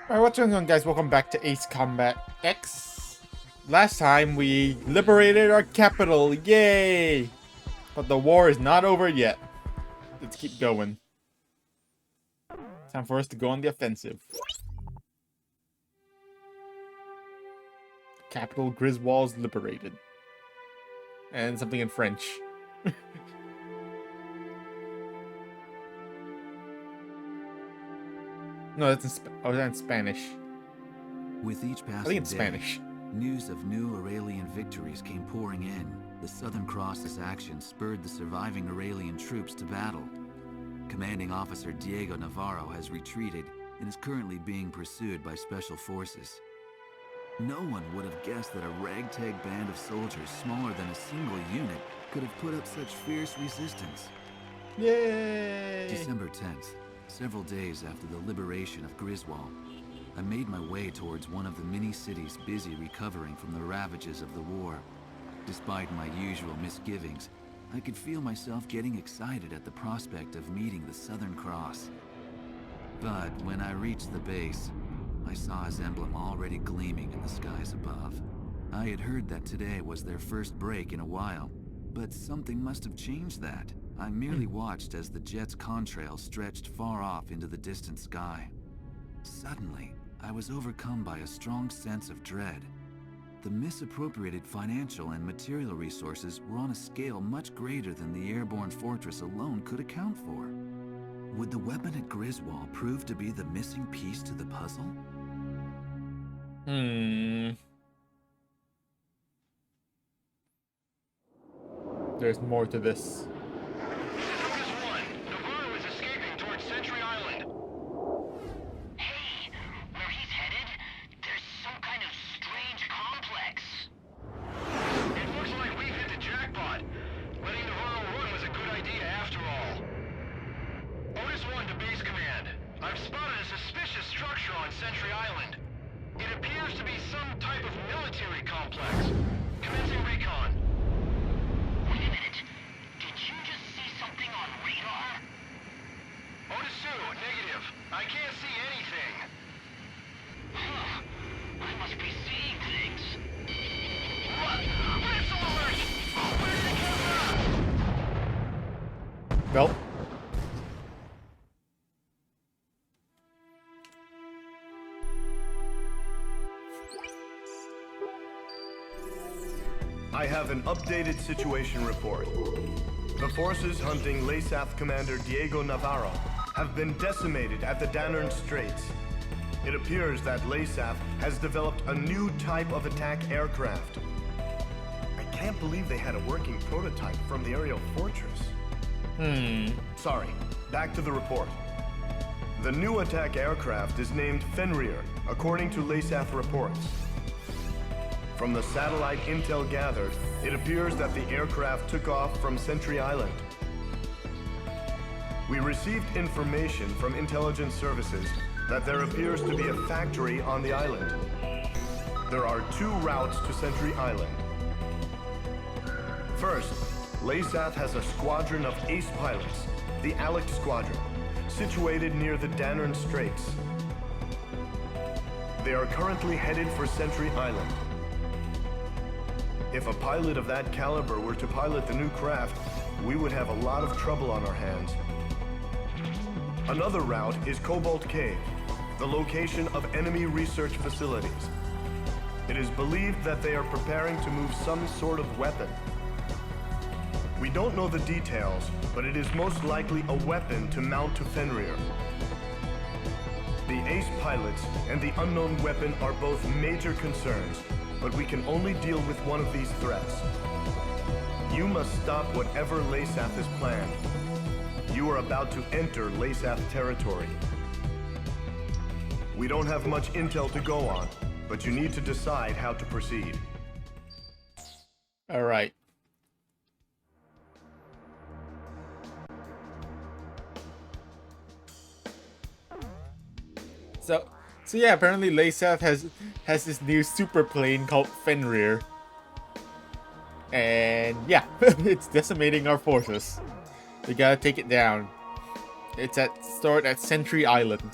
Alright, what's going on, guys? Welcome back to Ace Combat X. Last time we liberated our capital, yay! But the war is not over yet. Let's keep going. Time for us to go on the offensive. Capital Griswold's liberated. And something in French. No, that's in Spanish. With each I passing think it's day, Spanish. news of new Aurelian victories came pouring in. The Southern Cross's action spurred the surviving Aurelian troops to battle. Commanding Officer Diego Navarro has retreated and is currently being pursued by special forces. No one would have guessed that a ragtag band of soldiers smaller than a single unit could have put up such fierce resistance. Yay! December 10th, several days after the liberation of Griswold, I made my way towards one of the mini-cities busy recovering from the ravages of the war. Despite my usual misgivings, I could feel myself getting excited at the prospect of meeting the Southern Cross. But when I reached the base, I saw his emblem already gleaming in the skies above. I had heard that today was their first break in a while, but something must have changed that. I merely watched as the jet's contrail stretched far off into the distant sky. Suddenly, I was overcome by a strong sense of dread. The misappropriated financial and material resources were on a scale much greater than the airborne fortress alone could account for. Would the weapon at Griswold prove to be the missing piece to the puzzle? There's more to this. Well, I have an updated situation report. The forces hunting Lesath Commander Diego Navarro have been decimated at the Danern Straits. It appears that Lesath has developed a new type of attack aircraft. I can't believe they had a working prototype from the aerial fortress. Sorry, back to the report. The new attack aircraft is named Fenrir, according to Lesath reports. From the satellite intel gathered, it appears that the aircraft took off from Sentry Island. We received information from intelligence services that there appears to be a factory on the island. There are two routes to Sentry Island. First, Lesath has a squadron of ace pilots, the Alec Squadron, situated near the Danern Straits. They are currently headed for Sentry Island. If a pilot of that caliber were to pilot the new craft, we would have a lot of trouble on our hands. Another route is Cobalt Cave, the location of enemy research facilities. It is believed that they are preparing to move some sort of weapon. We don't know the details, but it is most likely a weapon to mount to Fenrir. The ace pilots and the unknown weapon are both major concerns, but we can only deal with one of these threats. You must stop whatever Lesath has planned. You are about to enter Lesath territory. We don't have much intel to go on, but you need to decide how to proceed. all right. So yeah, apparently Lesath has this new super plane called Fenrir. And yeah, it's decimating our forces. We gotta take it down. It's stored at Sentry Island.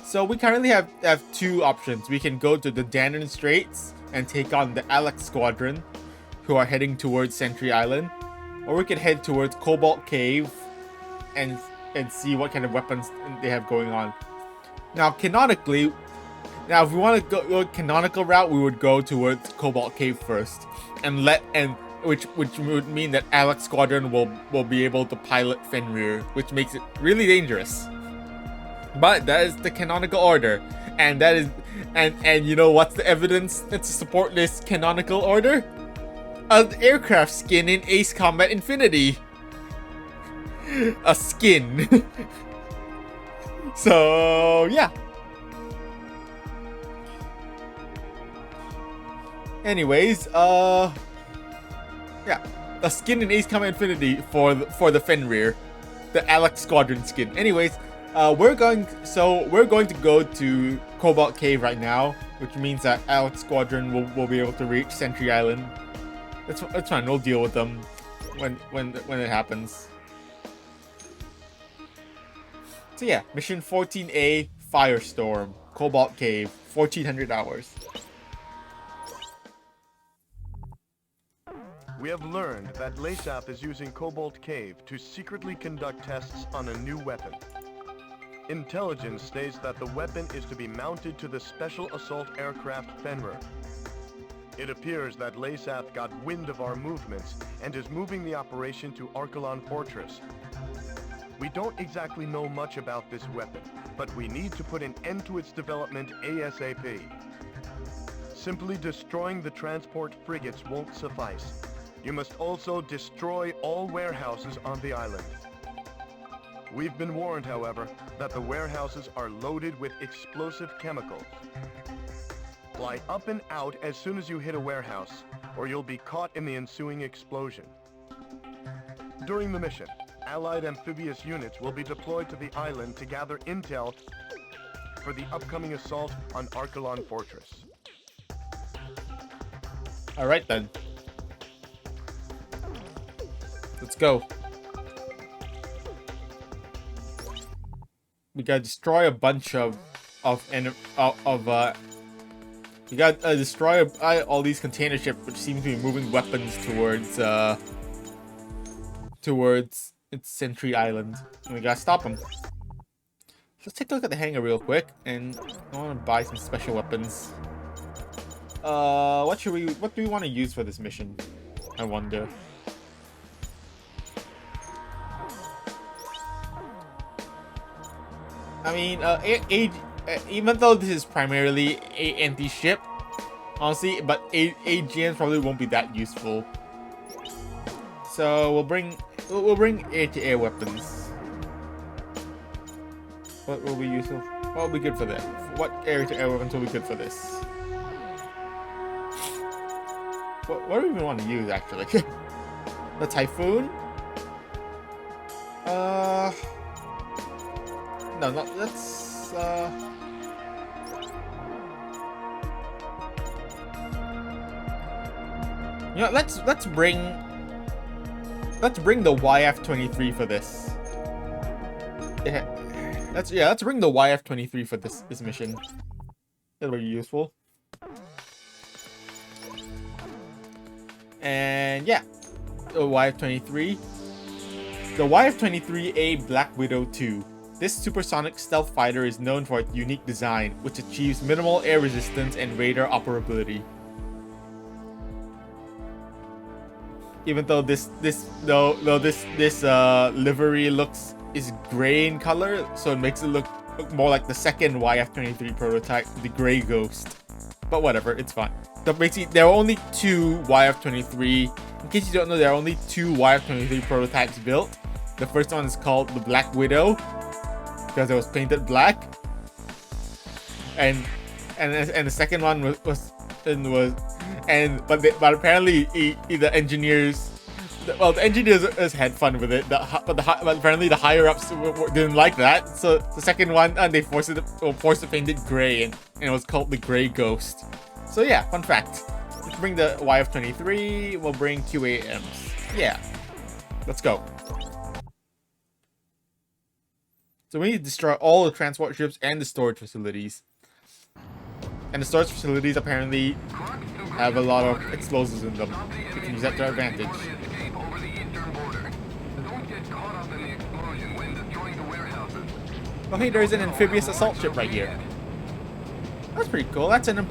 So we currently have two options. We can go to the Danon Straits and take on the Alex Squadron, who are heading towards Sentry Island, or we can head towards Cobalt Cave and see what kind of weapons they have going on. Now, canonically, if we want to go canonical route, we would go towards Cobalt Cave first, which would mean that Alex Squadron will be able to pilot Fenrir, which makes it really dangerous. But that is the canonical order, and that is, and you know what's the evidence to support this canonical order? An aircraft skin in Ace Combat Infinity. A skin. So yeah. Anyways, yeah, a skin in Ace Combat Infinity for the Fenrir, the Alex Squadron skin. Anyways, we're going to go to Cobalt Cave right now, which means that Alex Squadron will be able to reach Sentry Island. That's fine. We'll deal with them when it happens. So yeah, mission 14A, Firestorm, Cobalt Cave, 1400 hours. We have learned that Laysap is using Cobalt Cave to secretly conduct tests on a new weapon. Intelligence states that the weapon is to be mounted to the Special Assault Aircraft Fenrir. It appears that Laysap got wind of our movements and is moving the operation to Archelon Fortress. We don't exactly know much about this weapon, but we need to put an end to its development ASAP. Simply destroying the transport frigates won't suffice. You must also destroy all warehouses on the island. We've been warned, however, that the warehouses are loaded with explosive chemicals. Fly up and out as soon as you hit a warehouse, or you'll be caught in the ensuing explosion. During the mission, Allied amphibious units will be deployed to the island to gather intel for the upcoming assault on Archelon Fortress. Alright then. Let's go. We gotta destroy a bunch we gotta destroy all these container ships, which seem to be moving weapons towards its Sentry Island, and we gotta stop them. Let's take a look at the hangar real quick, and I want to buy some special weapons. What do we want to use for this mission? I wonder. I mean, even though this is primarily a anti-ship, honestly, but AGMs probably won't be that useful. So we'll bring air-to-air weapons. What will be useful? What will be good for that? What air-to-air weapons will be good for this? What do we even want to use actually? The Typhoon? No, let's you know, let's bring the YF-23 for this. Yeah, let's bring the YF-23 for this mission. That'll be useful. And yeah, the YF-23. The YF-23A Black Widow 2. This supersonic stealth fighter is known for its unique design, which achieves minimal air resistance and radar operability. Even though this livery is gray in color, so it makes it look more like the second YF-23 prototype, the Gray Ghost. But whatever, it's fine. So basically, there are only two YF-23. In case you don't know, there are only two YF-23 prototypes built. The first one is called the Black Widow, because it was painted black, and the second one was apparently the engineers had fun with it, but apparently the higher ups didn't like that, so the second one they forced it painted gray, and it was called the Gray Ghost. So yeah, fun fact. Let's bring the YF-23. We'll bring QAMs. Yeah, let's go. So we need to destroy all the transport ships and the storage facilities. And the storage facilities apparently have a lot of explosives in them. We can use that to our advantage. Oh hey, there's an amphibious assault ship right here. That's pretty cool. That's an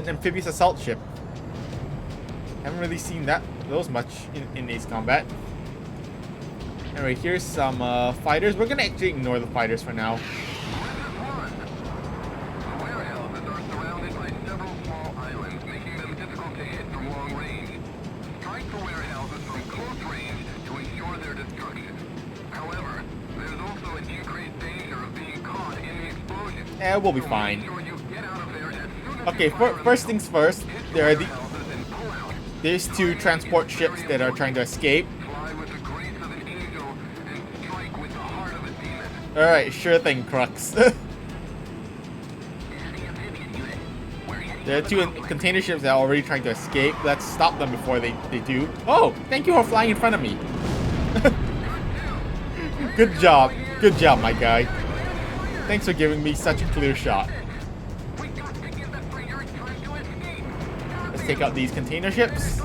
amphibious assault ship. Haven't really seen those much in Ace Combat. Anyway, here's some fighters. We're gonna actually ignore the fighters for now. We'll be fine. Okay, first things first. There's two transport ships that are trying to escape. Alright, sure thing, Crux. There are two container ships that are already trying to escape. Let's stop them before they do. Oh, thank you for flying in front of me. Good job. Good job, my guy. Thanks for giving me such a clear shot. Let's take out these container ships.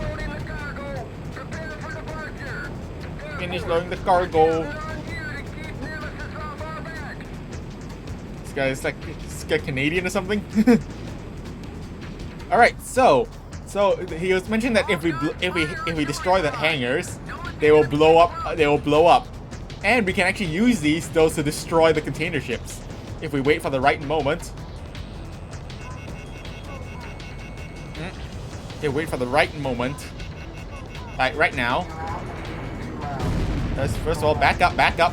Finish loading the cargo. This guy is like Canadian or something. All right, so he was mentioning that if we destroy the hangars, they will blow up. They will blow up, and we can actually use those to destroy the container ships if we wait for the right moment. Okay, wait for the right moment. Like right now. Let's first of all back up, back up.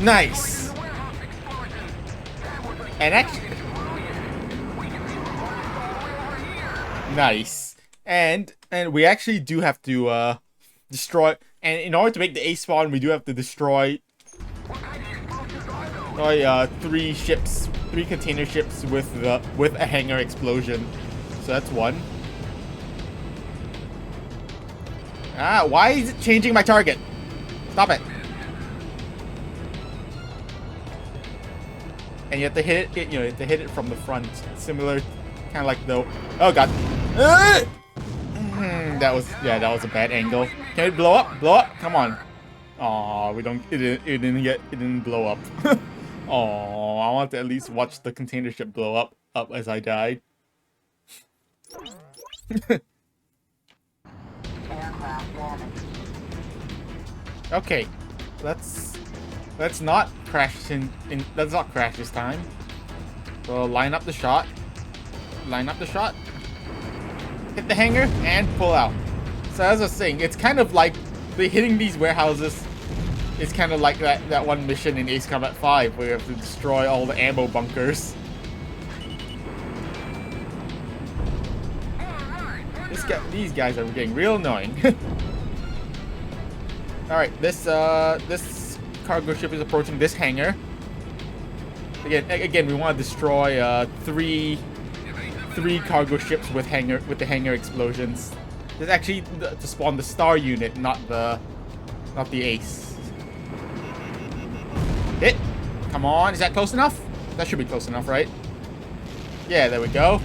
Nice. And actually, nice. And we actually do have to destroy. And in order to make the ace spawn, we do have to destroy three container ships with a hangar explosion. So that's one. Ah, why is it changing my target? Stop it. And you have to hit it, you have to hit it from the front. Similar, kind of like the... Oh god. That was a bad angle. Can it blow up? Blow up? Come on. Aw, it didn't blow up. Aw, I want to at least watch the container ship blow up as I died. Okay, let's not crash let's not crash this time. So line up the shot. Line up the shot. Hit the hangar and pull out. So as I was saying, it's kind of like hitting these warehouses is kind of like that one mission in Ace Combat 5 where you have to destroy all the ammo bunkers. These guys are getting real annoying. Alright, this cargo ship is approaching this hangar. Again, we want to destroy three cargo ships with the hangar explosions. This is actually to spawn the star unit, not the ace. Hit! Come on, is that close enough? That should be close enough, right? Yeah, there we go.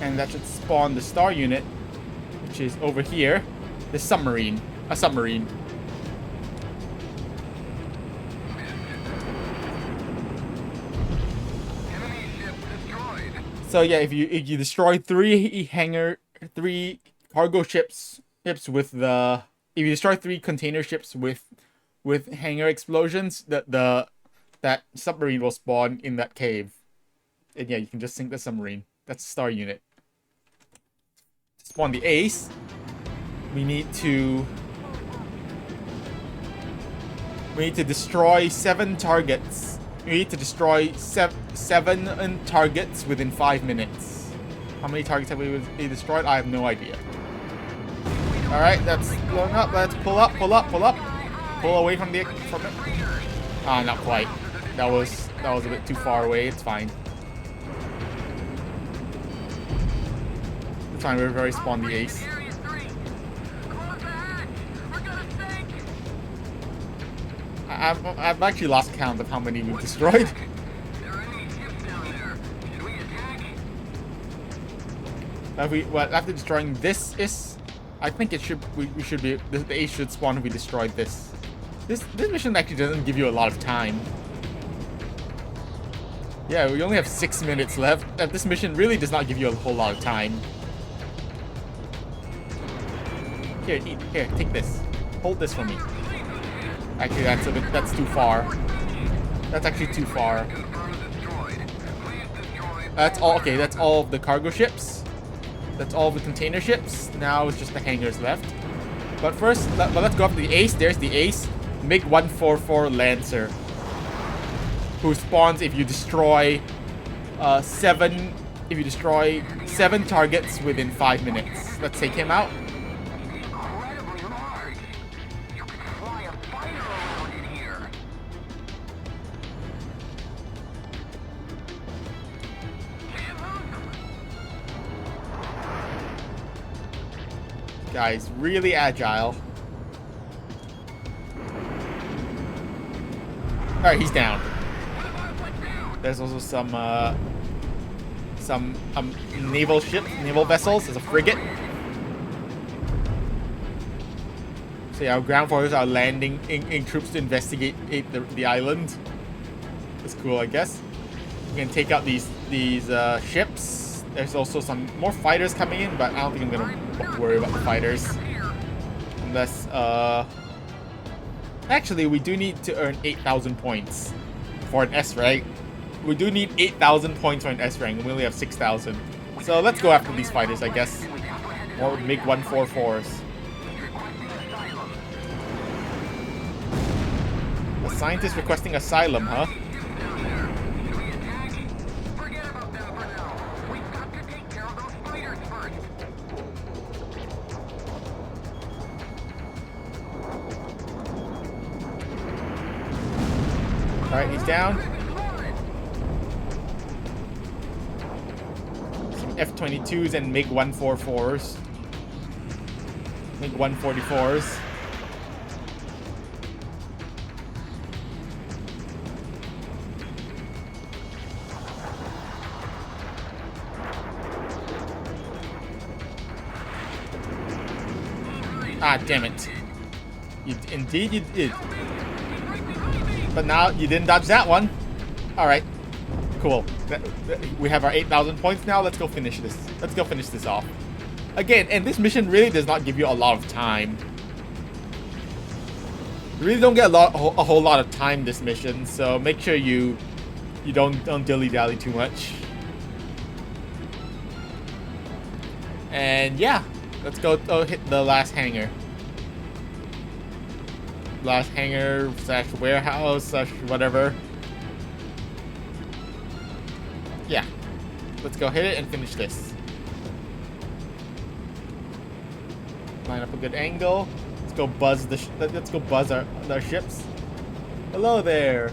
And that should spawn the star unit, which is over here. The submarine. A submarine. So yeah, if you destroy three cargo ships with the... If you destroy 3 container ships with hangar explosions, that submarine will spawn in that cave. And yeah, you can just sink the submarine. That's the star unit. To spawn the ace, we need to destroy 7 targets. We need to destroy 7 targets within 5 minutes. How many targets have we destroyed? I have no idea. Alright, that's blowing up. Let's pull up, pull up, pull up. Pull away from it. Ah, not quite. That was a bit too far away. It's fine. It's fine, we've already spawned the ace. I've actually lost count of how many we've destroyed. After destroying this is, I think it should we should be the ace should spawn if we destroyed this. This mission actually doesn't give you a lot of time. Yeah, we only have 6 minutes left. This mission really does not give you a whole lot of time. Here, eat. Here, take this. Hold this for me. Actually, that's too far. That's actually too far. That's all. Okay, that's all of the cargo ships. That's all of the container ships. Now it's just the hangars left. But first, let's go up to the ace. There's the ace. MiG-144 Lancer, who spawns if you destroy 7 targets within 5 minutes. Let's take him out. Guy's really agile. Alright, he's down. There's also some naval vessels. There's a frigate. So yeah, our ground forces are landing in troops to investigate the island. That's cool, I guess. We can take out these ships. There's also some more fighters coming in, but I don't think I'm gonna worry about the fighters. Unless, actually, we do need to earn 8,000 points for an S rank. We do need 8,000 points for an S rank, and we only have 6,000. So let's go after these fighters, I guess. More MiG-144s. A scientist requesting asylum, huh? Alright, he's down. Some F-22s and MiG-144s. MiG-144s. Ah, damn it. Indeed you did. But now you didn't dodge that one. Alright. Cool. We have our 8,000 points now. Let's go finish this. Let's go finish this off. Again, and this mission really does not give you a lot of time. You really don't get a whole lot of time this mission, so make sure you don't dilly-dally too much. And yeah, let's go hit the last hangar. Last hangar / warehouse / whatever. Yeah, let's go hit it and finish this. Line up a good angle. Let's go buzz let's go buzz our ships. Hello there.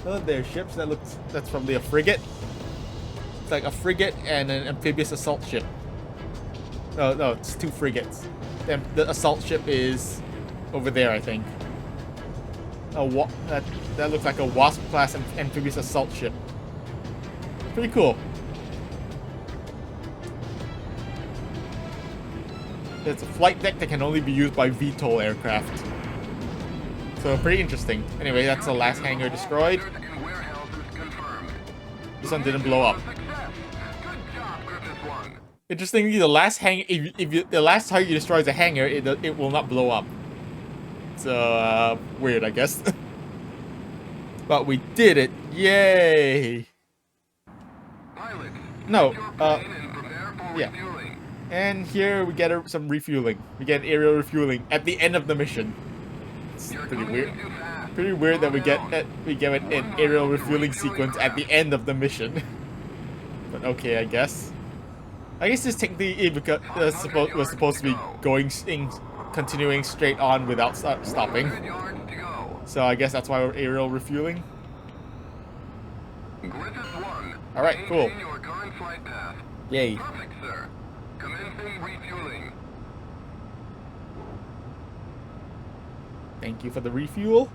Hello there, ships. That's probably a frigate. It's like a frigate and an amphibious assault ship. No, it's 2 frigates. The assault ship is over there, I think. That looks like a Wasp-class amphibious assault ship. Pretty cool. It's a flight deck that can only be used by VTOL aircraft. So pretty interesting. Anyway, that's the last hangar destroyed. This one didn't blow up. Interestingly, the last the last target you destroy is a hangar, it will not blow up. So weird, I guess. But we did it! Yay! No, yeah. And here we get some refueling. We get aerial refueling at the end of the mission. It's pretty weird. Pretty weird that we get an aerial refueling sequence at the end of the mission. But okay, I guess. I guess this technically was supposed to be continuing straight on without stopping. So I guess that's why we're aerial refueling. Alright, cool. Yay. Perfect, sir. Commencing refueling. Thank you for the refuel.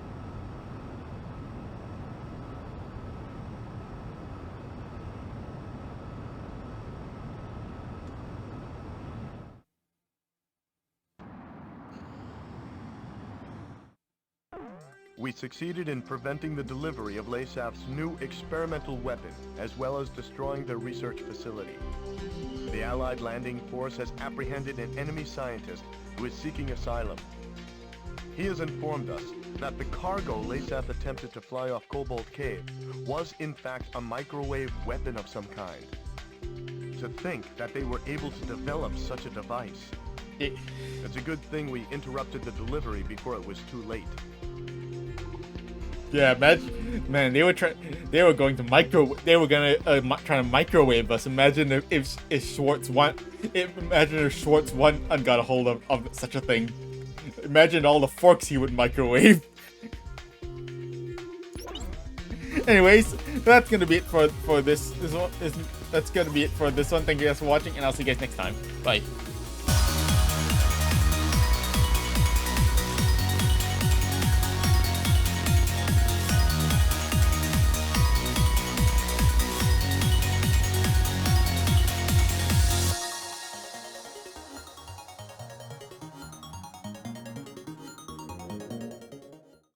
we succeeded in preventing the delivery of Laysaf's new experimental weapon, as well as destroying their research facility. The Allied landing force has apprehended an enemy scientist who is seeking asylum. He has informed us that the cargo Laysaf attempted to fly off Cobalt Cave was in fact a microwave weapon of some kind. To think that they were able to develop such a device. It's a good thing we interrupted the delivery before it was too late. Yeah, imagine, man, they were going to try to microwave us. Imagine if Schwartz imagine if Schwartz won and got a hold of such a thing. Imagine all the forks he would microwave. Anyways, that's gonna be it for this one. That's gonna be it for this one. Thank you guys for watching, and I'll see you guys next time. Bye.